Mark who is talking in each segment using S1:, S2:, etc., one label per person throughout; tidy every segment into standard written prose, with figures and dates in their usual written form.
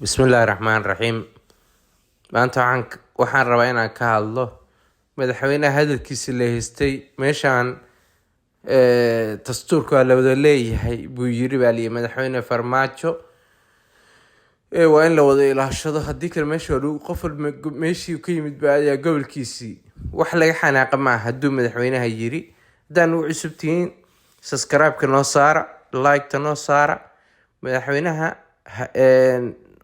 S1: Bismillaahi Raxmaani Raxiim. Maanta waxaan rabaa inaan ka hadlo madaxweynaha hadalkiisa la haystay meeshaan dastuurka waa la wada leeyahay buu yiri baa liyi madaxweyne Farmaajo waa in la wada ilaashado haddii kale meesha qof walba meeshii ka yimid baa ayaa gobolkiisii wax laga xanaaqa ma aha hadduu madaxweynaha yiri. Haddaan ugu cusub tihiin subscribe-ka noo saara, like-ta noo saara. Madaxweynaha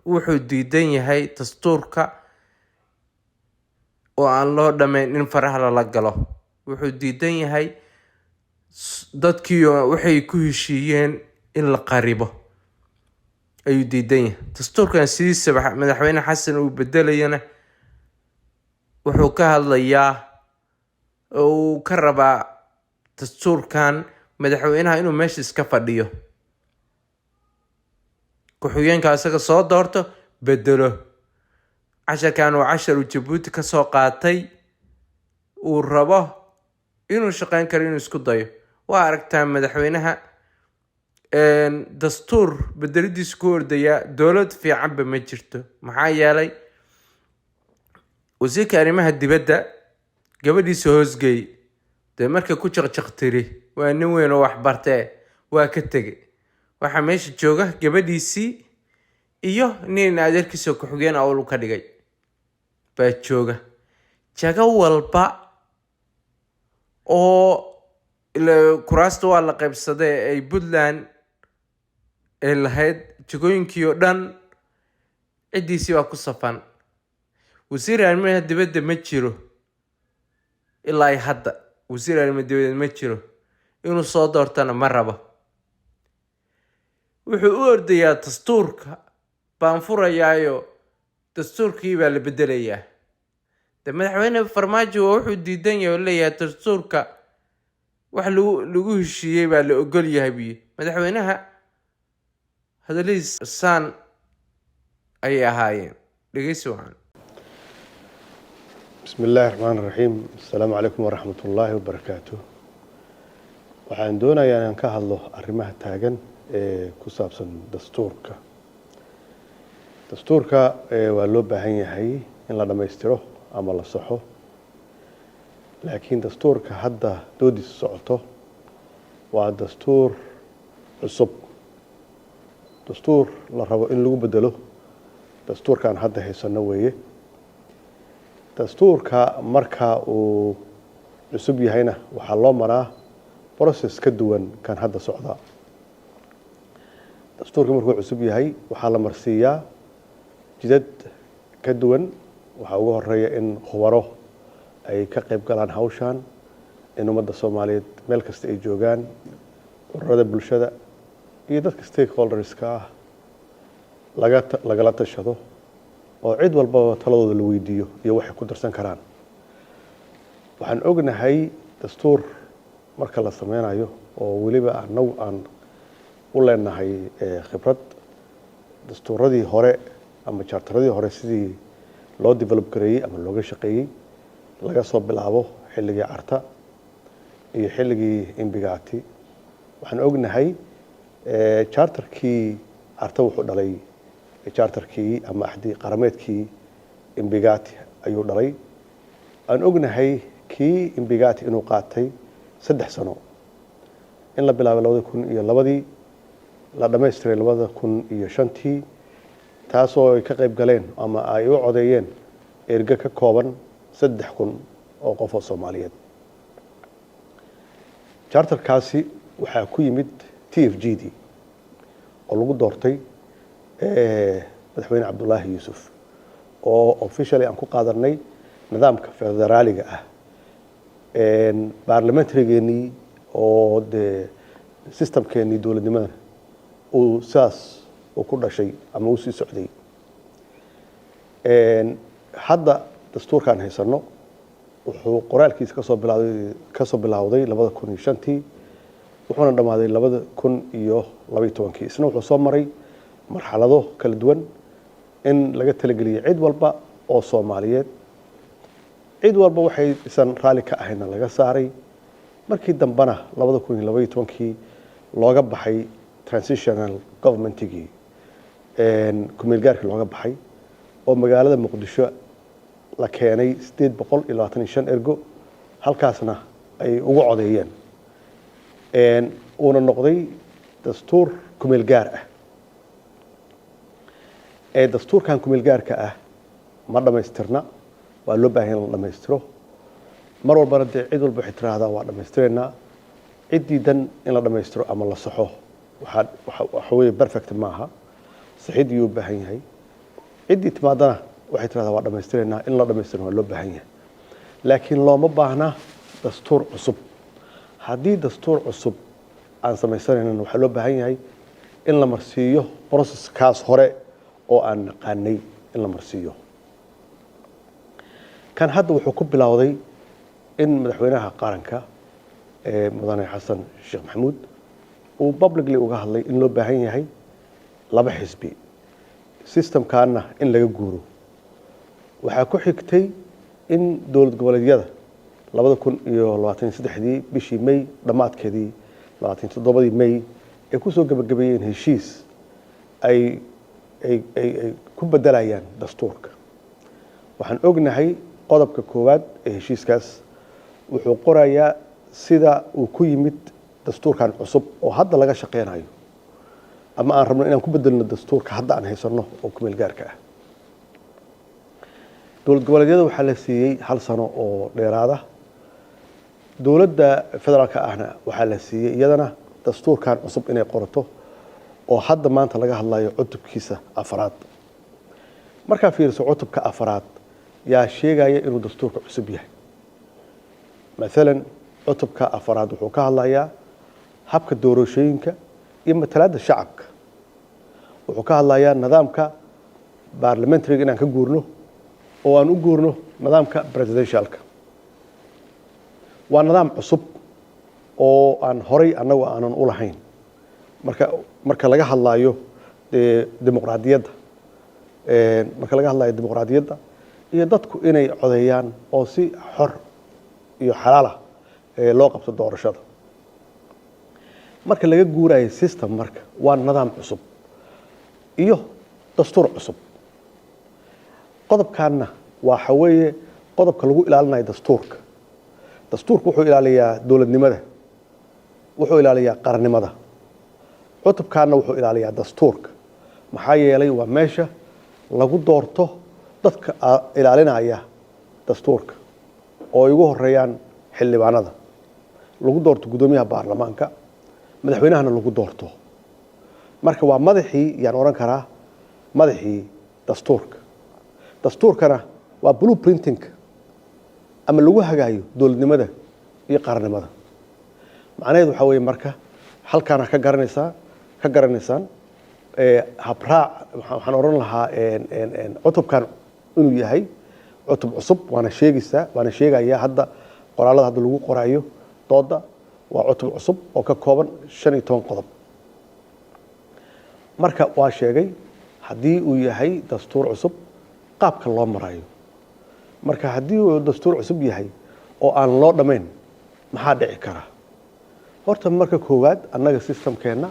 S1: wuxuu diidan yahay dastuurka oo aan loo dhamayn in faraha lala galo. Wuxuu diidan yahay dadkii waxay ku heshiiyeen in la qaribo ayuu diidan yahay. Dastuurkan sidiisa madaxweyne xasan uu bedelayana wuxuu ka hadlayaa oo uu ka rabaa dastuurkan madaxweynaha inuu meesha iska fadhiyo, ku-xigeenka asaga soo doorto bedelo. Casharkan waa cashar uu Jabuuti ka soo qaatay, uu rabo inuu shaqayn karo inuu isku dayo. Waa aragtaa madaxweynaha dastuur bedelidiisa ku ordaya dowlad fiicanba ma jirto. Maxaa yeelay wasiirka arrimaha dibadda gabadhiisa hoosgeey dee markay ku jaqjaqtiri waa nin weyn oo wax bartee waa ka tegay. Waxaa meesha jooga gabadhiisii iyo nin adeerkiisa ku-xigeen uu ka dhigay baa jooga. Jago walba oo kuraasta waa la qaybsaday ay Puntland ay lahayd, jagooyinkii oo dhan ciddiisii waa ku safan. Wasiir arrimaha dibadda ma jiro ilaa hadda. Wasiir arrimaha dibadda ma jiro, inuu soo doortana ma rabo. Wuxuu u ordayaa dastuurka baan furayaayo dastuurkii baa la bedelayaa. Madaxweyne Farmaajo wuxuu diidan yahay oo leeyahay dastuurka wax lagu heshiiyey baa la ogol yahay biyo. Madaxweynaha hadaladiisa saan ayay ahaayeen. Dhegeysi wacan.
S2: Bismillaahi Raxmaani Raxiim. Assalaamu calaykum waraxmatullaahi wabarakaatuh. Waxaan doonayaa inaan ka hadlo arrimaha taagan ee ku saabsan dastuurka. Dastuurka waa loo baahan yahay in la dhammaystiro ama la saxo. Laakiin dastuurka hadda doodiisa socoto waa dastuur cusub. Dastuur la rabo in lagu bedelo dastuurkan hadda haysano weeye. Dastuurka marka uu cusub yahayna waxaa loo maraa process ka duwan kan hadda socda. Dastuurka markuu cusub yahay waxaa la marsiiyaa jidad ka duwan. Waxaa ugu horeeya in khubaro ay ka qayb galaan hawshan, in ummadda Soomaaliyeed meel kasta ay joogaan, ururada bulshada iyo dadka stakeholderska ah lagala tashado oo cid walba taladooda la weydiiyo iyo waxay ku darsan karaan. Waxaan ognahay dastuur marka la sameynayo oo weliba annagu aan u leenahay khibrad. Dastuuradii hore ama charteradii hore sidii loo develop gareeyay ama looga shaqeeyay laga soo bilaabo xilligii Carta iyo xilligii Imbigaati. Waxaan ognahay charterkii Carta wuxuu dhalay charterkii ama axdi qarameedkii Imbigaati ayuu dhalay. Aan ognahay kii Imbigaati inuu qaatay 3 sano, in la bilaabo 2002 la dhammaystiray 2005 taasoo ay ka qayb galeen ama ay u codeeyeen erga ka kooban 3,000 oo qof oo Soomaaliyeed. Charterkaasi waxaa ku yimid TFGD oo lagu doortay madaxweyne Cabdullaahi Yuusuf oo officially aan ku qaadanay nidaamka federaaliga ah. Baarlamaantarigeenii oo systemkeenii dowladnimada uu saas uu ku dhashay ama uu sii socday. Hadda dastuurkan haysano wuxuu qoraalkiisa ka soo bilowday 2005 wuxuuna dhamaaday 2012. Isna wuxuu soo maray marxalado kala duwan in laga talageliyo cid walba oo Soomaaliyeed. Cid walba waxay isan raali ka ahayna laga saaray. Markii dambana 2012 looga baxay transitional governmentigii kumeel gaarkii looga baxay oo magaalada muqdisho la keenay 825 ergo halkaasna ay ugu codeeyeen uuna noqday dastuur kumeel gaar ah dastuurkan kumeel gaarka ah ma dhamaystirna waa loo baahan in la dhamaystiro mar walbana dee cid walba waxay tiraahdaa waa dhammaystireynaa ciddii dan in la dhammaystiro ama la saxo waxa weeye perfect maaha saxiid yuu u baahan yahay ciddii timaadana waxay tiraahdaa waa dhammaystireynaa in la dhammaystiro waa loo baahan yahay laakiin looma baahna dastuur cusub haddii dastuur cusub aan samaysanaynin waxaa loo baahan yahay in la marsiiyo processkaas hore oo aan naqaanay in la marsiiyo kan hadda wuxuu ku bilowday in madaxweynaha qaranka mudane xasan sheekh maxamuud uu publicly uga hadlay in loo baahan yahay laba xisbi systemkaana in laga guuro waxaa ku xigtay in dowlad goboleedyada 2023 bishii May dhamaadkeedii 27 May ay ku soo gabagabeeyeen heshiis ay ku bedelayaan dastuurka waxaan ognahay qodobka koowaad ee heshiiskaas wuxuu qorayaa sida uu ku yimid dastuurkan cusub oo hadda laga shaqeynayo ama aan rabno inaan ku bedelno dastuurka hadda aan haysano oo kumeel gaarka ah dowlad goboleedyada waxaa la siiyey 1 sano oo dheeraada dowladda federaalka ahna waxaa la siiyey iyadana dastuurkan cusub inay qorato oo hadda maanta laga hadlayo cutubkiisa afraad markaa fiiriso cutubka afraad yaa sheegaya inuu dastuurka cusub yahay مثلا cutubka afraad wuxuu ka hadlayaa habka doorashooyinka iyo matalaadda shacabka wuxuu ka hadlayaa nidaamka parliamentary inaan ka guurno oo aan u guurno nidaamka presidentialka waa nidaam cusub oo aan horay anagu aanan u lahayn marka laga hadlayo dimuqraadiyadda iyo dadku inay codeeyaan oo si xor iyo xalaal loo qabto doorashada marka laga guurayo system marka waa nidaam cusub iyo dastuur cusub qodobkaana waxa weeye qodobka lagu ilaalinayo dastuurka wuxuu ilaaliyaa dowladnimada wuxuu ilaaliyaa qarannimada cutubkaana wuxuu ilaaliyaa dastuurka maxaa yeelay waa meesha lagu doorto dadka ilaalinaya dastuurka oo ay ugu horeeyaan xildhibaanada lagu doorto gudoomiyaha baarlamaanka madaxweynahana lagu doorto marka waa madaxii yaan oran karaa madaxii dastuurkana waa blueprinting ama lagu hagaayo dowladnimada iyo qarannimada macnaheedu waxa weeye marka halkaana ka garanaysaan habraac waxaan oran lahaa cutubkan inuu yahay cutub cusub waana sheegayaa hadda qoraalada hadda lagu qorayo dooda waa cutub cusub oo ka kooban 15 qodob marka waa sheegay haddii uu yahay dastuur cusub qaabka loo marayo marka haddii uu dastuur cusub yahay oo aan loo dhamayn maxaa dhici kara horta marka koowaad annaga systemkeena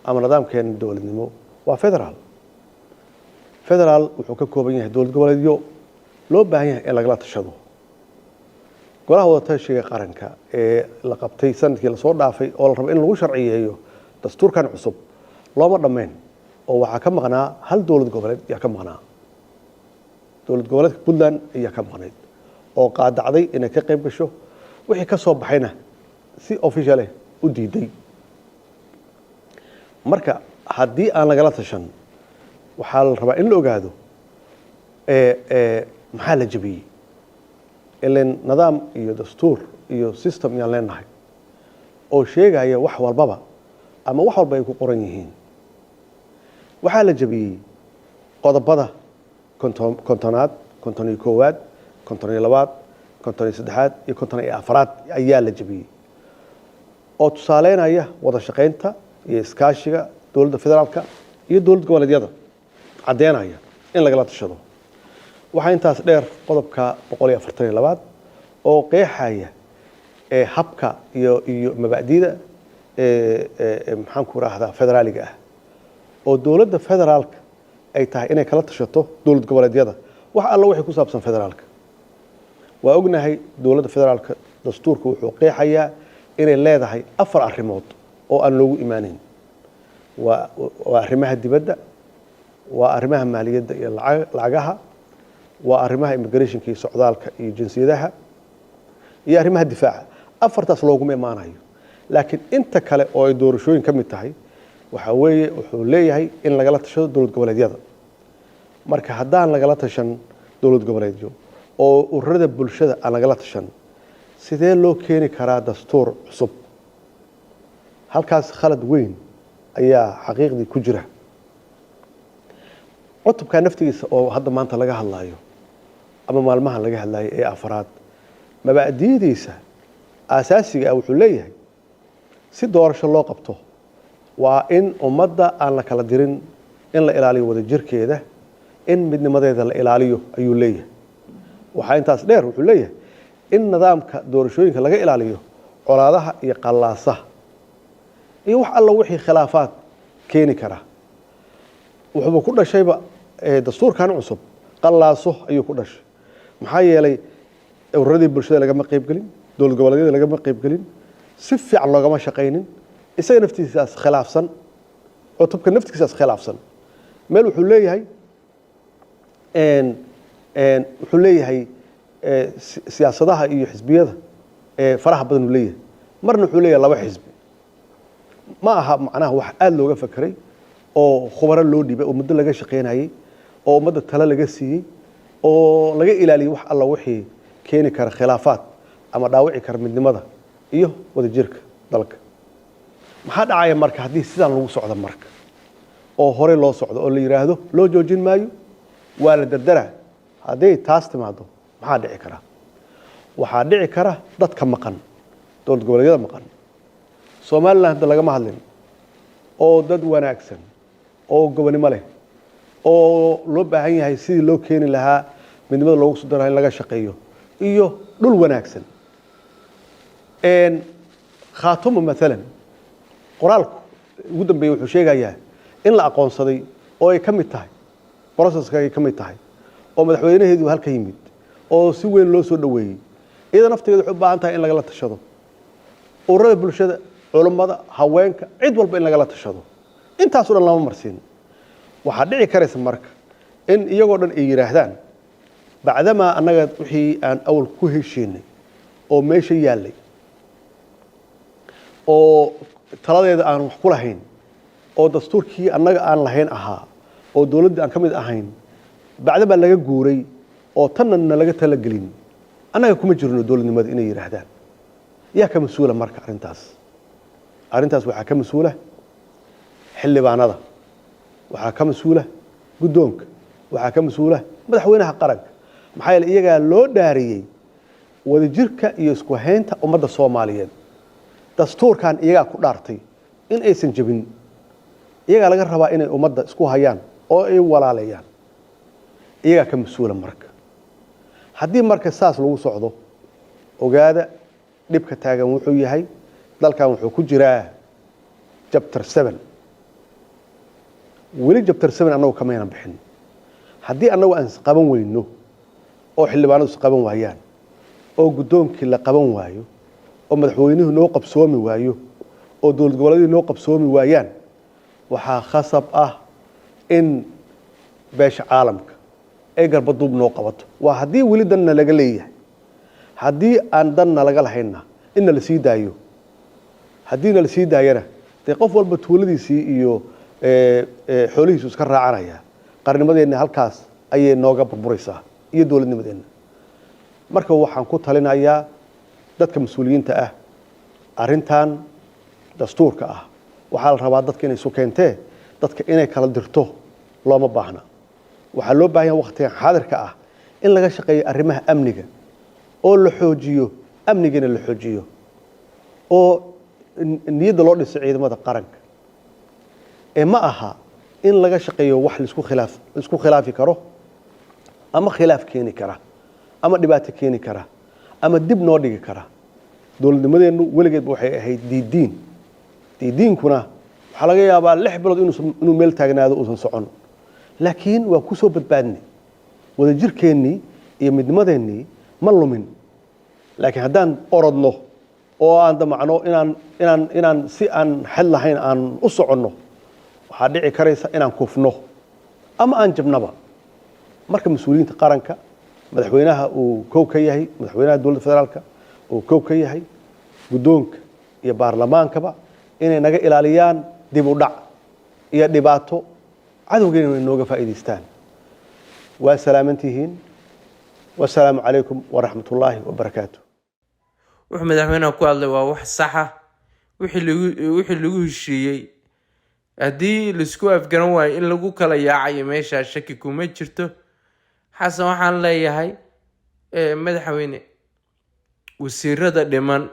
S2: ama nidaamkeena dowladnimo waa federaal wuxuu ka kooban yahay dowlad goboleedyo loo baahan yahay in lagala tashado golaha wadatashiga qaranka ee la qabtay sanadkii la soo dhaafay oo la rabo in lagu sharciyeeyo dastuurkan cusub looma dhamayn oo waxaa ka maqnaa hal dowlad goboleed yaa ka maqnaa dowlad goboleedka Puntland ayaa ka maqnayd oo qaadacday inay ka qayb gasho wixii ka soo baxayna si official ah u diiday marka haddii aan lagala tashan waxaa la rabaa in la ogaado maxaa la jabiyey ileen nidaam iyo dastuur iyo system yaan leenahay oo sheegaya wax walbaba ama wax walba ay ku qoran yihiin waxaa la jabiyey qodobada kontonaad 51aad 52aad 53aad iyo 54aad ayaa la jabiyey oo tusaaleynaya wada shaqaynta iyo iskaashiga dowladda federaalka iyo dowlad goboleedyada cadeynaya in lagala tashado waxaa intaas dheer qodobka 142 oo qeexaya habka iyo mabaadi'da maxaan ku raahdaa federaaliga ah oo dowladda federaalka ay tahay inay kala tashato dowlad goboleedyada wax alla wixii ku saabsan federaalka waa ognahay dowladda federaalka dastuurka wuxuu qeexayaa inay leedahay 4 arrimood oo aan loogu imaaneyn waa arrimaha dibadda waa arrimaha maaliyadda iyo lacagaha waa arrimaha immigration iyo socdaalka iyo jinsiyadaha iyo arrimaha difaaca 4taas looguma imaanayo laakiin inta kale oo ay doorashooyin ka mid tahay waxa weeye wuxuu leeyahay in lagala tashado dowlad goboleedyada marka haddaan lagala tashan dowlad goboleedyo oo ururada bulshada aan lagala tashan sidee loo keeni karaa dastuur cusub halkaas khalad weyn ayaa xaqiiqdii ku jira cutubka naftigiisa oo hadda maanta laga hadlayo ama maalmahan laga hadlayo ee afraad mabaadi'diisa asaasiga ah wuxuu leeyahay si doorasho loo qabto waa in ummadda aan la kala dirin in la ilaaliyo wada jirkeeda in midnimadeeda la ilaaliyo ayuu leeyahay waxaa intaas dheer wuxuu leeyahay in nidaamka doorashooyinka laga ilaaliyo colaadaha iyo qallaasaha iyo wax alla wixii khilaafaad keeni kara wuxuuba ku dhashayba dastuurkan cusub qallaaso ayuu ku dhashay maxaa yeelay ururadii bulshada lagama qaybgelin dowlad goboleedyada lagama qaybgelin si fiican loogama shaqaynin isaga naftiisaas khilaafsan cutubka naftiisaas khilaafsan meel wuxuu leeyahay siyaasadaha iyo xisbiyada faraha badan uu leeyahay marna wuxuu leeyahay 2 xisbi ma aha macnaha wax aad looga fakiray oo khubaro loo dhibay oo muddo laga shaqeynayay oo ummadda talo laga siiyey oo laga ilaaliyay wax alla wixii keeni kara khilaafaad ama dhaawici kara midnimada iyo wadajirka dalka maxaa dhacaya marka haddii sidaan lagu socdo marka oo hore loo socdo oo la yiraahdo loo joojin maayo waa la dardara hadday taas timaado maxaa dhici kara waxaa dhici kara dadka maqan dowlad goboleedyada maqan Soomaaliland hadda lagama hadlin oo dad wanaagsan oo gobonimo leh oo loo baahan yahay sidii loo keeni lahaa midnimada loogu soo daray in laga shaqeeyo iyo dhul wanaagsan khaatumo maalan qoraalku ugu dambeeyay wuxuu sheegayaa in la aqoonsaday oo ay ka mid tahay processka ay ka mid tahay oo madaxweynaheedu halka yimid oo si weyn loo soo dhaweeyay iyada nafteedu wuxuu u baahan tahay in lagala tashado ururada bulshada culimada haweenka cid walba in lagala tashado intaas oo dhan lama marsiin waxa dhici karaysa marka in iyagoo dhan ay yiraahdaan bacdama annaga wixii aan awal ku heshiinay oo meesha yaalay oo taladeeda aan wax ku lahayn oo dastuurkii annaga aan lahayn ahaa oo dawladda aan ka mid ahayn bacdama laga guuray oo tanna laga tala gelin annaga kuma jirno dawladnimada inay yiraahdaan yaa ka mas'uula marka arintaas waxaa ka mas'uula xildhibaanada waxaa ka mas'uula guddoonka waxaa ka mas'uula madaxweynaha qaranka maxaa yeelay iyagaa loo dhaariyay wadajirka iyo isku haynta ummadda Soomaaliyeed dastuurkan iyagaa ku dhaartay in aysan jabin iyagaa laga rabaa inay ummadda isku hayaan oo ay walaaleeyaan iyagaa ka mas'uula marka haddii marka saas lagu socdo ogaada dhibka taagan wuxuu yahay dalkan wuxuu ku jiraa chapter 7 weli chapter 7 annagu kamayna bixin haddii annagu aan qaban weyno oo xildhibaanadu is qaban waayaan oo guddoonkii la qaban waayo oo madaxweynuhu noo qabsoomi waayo oo dowlad goboleedyadu noo qabsoomi waayaan waxaa khasab ah in beesha caalamka ay garbaduub noo qabato waa haddii weli danna laga leeyahay haddii aan danna laga lahayna inna la sii daayo haddiina la sii daayana dee qof walba tuuladiisii iyo xoolihiisu iska raacanaya qarnimadeenna halkaas ayay nooga burburaysaa iyo dowladnimadeenna marka waxaan ku talinayaa dadka mas'uuliyiinta ah arrintan dastuurka ah waxaa la rabaa dadka inay isu keentee dadka inay kala dirto looma baahna waxaa loo baahan yahay waqtigan xaadirka ah in laga shaqeeyo arrimaha amniga oo la xoojiyo amnigana la xoojiyo oo niyadda loo dhiso ciidamada qaranka ma aha in laga shaqeeyo wax isku khilaafi karo ama khilaaf keeni kara ama dhibaato keeni kara ama dib noo dhigi kara dowladnimadeennu weligeed waxay ahayd diidiinkuna waxaa laga yaabaa 6 bilood inuu meel taagnaado uusan socon laakiin waa ku soo badbaadnay wadajirkeennii iyo midnimadeennii ma lumin laakiin haddaan orodno oo aan damacno inaan si aan xal lahayn aan u soconno waxaa dhici karaysa inaan kufno ama aan jabnaba marka mas-uuliyiinta qaranka madaxweynaha uu kow ka yahay madaxweynaha dowladda federaalka uu kow ka yahay guddoonka iyo baarlamaankaba inay naga ilaaliyaan dib u dhac iyo dhibaato cadowgeena inay nooga faa'iidaystaan waa salaamantihiin wasalaamu calaykum waraxmatullaahi wabarakaatu
S1: wuxuu madaxweynaha ku hadlay waa wax saxa wixii lagu heshiiyey haddii laisku afgaran waayo in lagu kala yaacayo meeshaa shaki kuma jirto xasan waxaan leeyahay madaxweyne wasiirada dhiman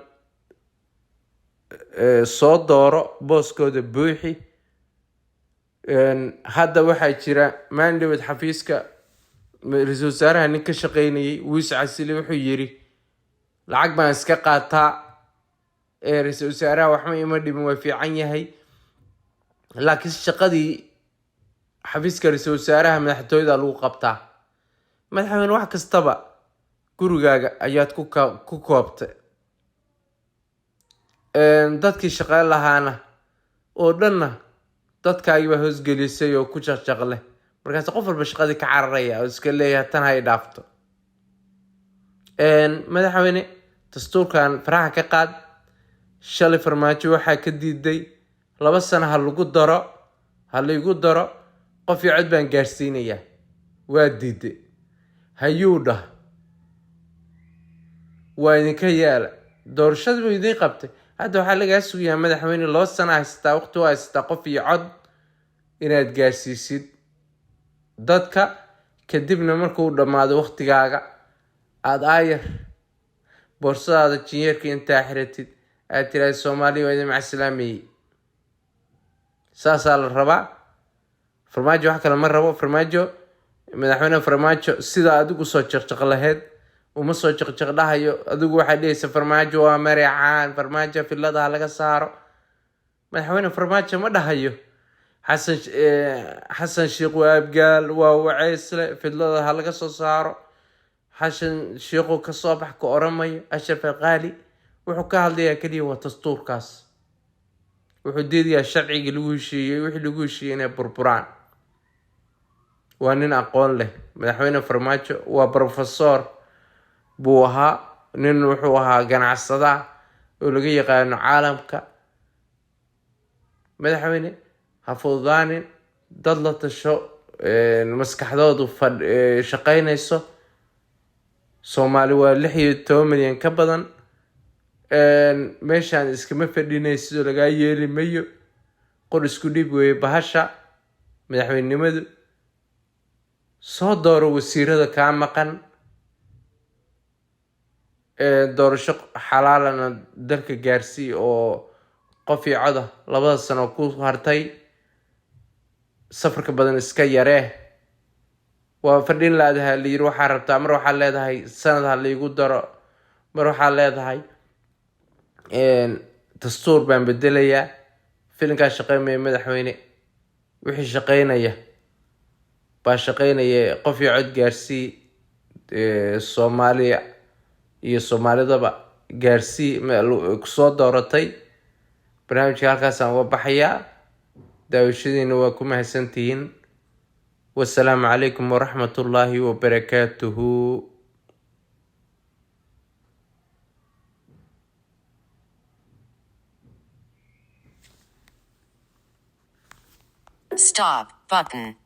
S1: soo dooro booskooda buuxi hadda waxaa jira maandhawed xafiiska ra-iisul wasaaraha nin ka shaqaynayay wiis casile wuxuu yiri lacag baan iska qaataa ra-iisul wasaaraha waxba ima dhimin waa fiican yahay laakiin shaqadii xafiiska ra-iisul wasaaraha madaxtooyada lagu qabtaa madaxweyne wax kastaba gurigaaga ayaad ku koobtay dadkii shaqeyn lahaana oo dhanna dadkaagii baa hoosgelisay oo ku jaqjaqle markaas qof walba shaqadii ka cararaya oo iska leeyahay tan hay dhaafto madaxweyne dastuurkan faraha ka qaad shalay farmaajo waxaa ka diiday 2 sano ha lagu daro ha laygu daro qof iyo cod baan gaarsiinayaa waa diiday hayuu dhah waa idinka yaala doorashada buu idin qabtay hadda waxaa lagaa sugayaa madaxweyne 2 sano haystaa waqti waa haystaa qof iyo cod inaad gaarsiisid dadka kadibna markuu dhammaado waqtigaaga aad aayar boorsadaada jinyeerka intaa xiratid aad tiraahdo Soomaaliya waa idin macsalaameeyey saasaa la rabaa farmaajo wax kale ma rabo farmaajo madaxweyne farmaajo sida adigu soo jaqjaq lahayd uma soo jaqjaq dhahayo adigu waxaa dhehaysa farmaajo waa mareecaan farmaajo filada laga saaro madaxweyne farmaajo ma dhahayo xasan sheekh waa abgaal waa waceysle filada ha laga soo saaro xasan sheekhu ka soo bax ka oramayo ashraf qaali wuxuu ka hadlayaa kaliya waa dastuurkaas wuxuu diidayaa sharciga lagu heshiiyey wixii lagu heshiiyey inay burburaan waa nin aqoon leh madaxweyne farmaajo waa professor buu ahaa nin wuxuu ahaa ganacsada oo laga yaqaano caalamka madaxweyne ha fududaanin dad la tasho maskaxdoodu shaqaynayso Soomaali waa 16 milyan ka badan meeshaan iskama fadhinayso laga yeeli mayo qor isku dhib weeye bahasha madaxweynenimadu soo dooro wasiirada ka maqan doorasho xalaalana dalka gaarsii oo qof iyo cod 2 sano ku hartay safarka badan iska yaree waa fadhin laadaha la yiri waxaa rabtaa mar waxaa leedahay sanad ha laygu daro mar waxaa leedahay dastuur baan bedelayaa filinkaa shaqeynaya madaxweyne wixii shaqeynaya baa shaqeynaya qof iyo cod gaarsii Soomaaliya iyo Soomaalidaba gaarsii kusoo dooratay barnaamijka halkaasaan uga baxayaa daawashadiina waa ku mahadsantihiin والسلام عليكم ورحمة الله وبركاته.
S3: Stop button.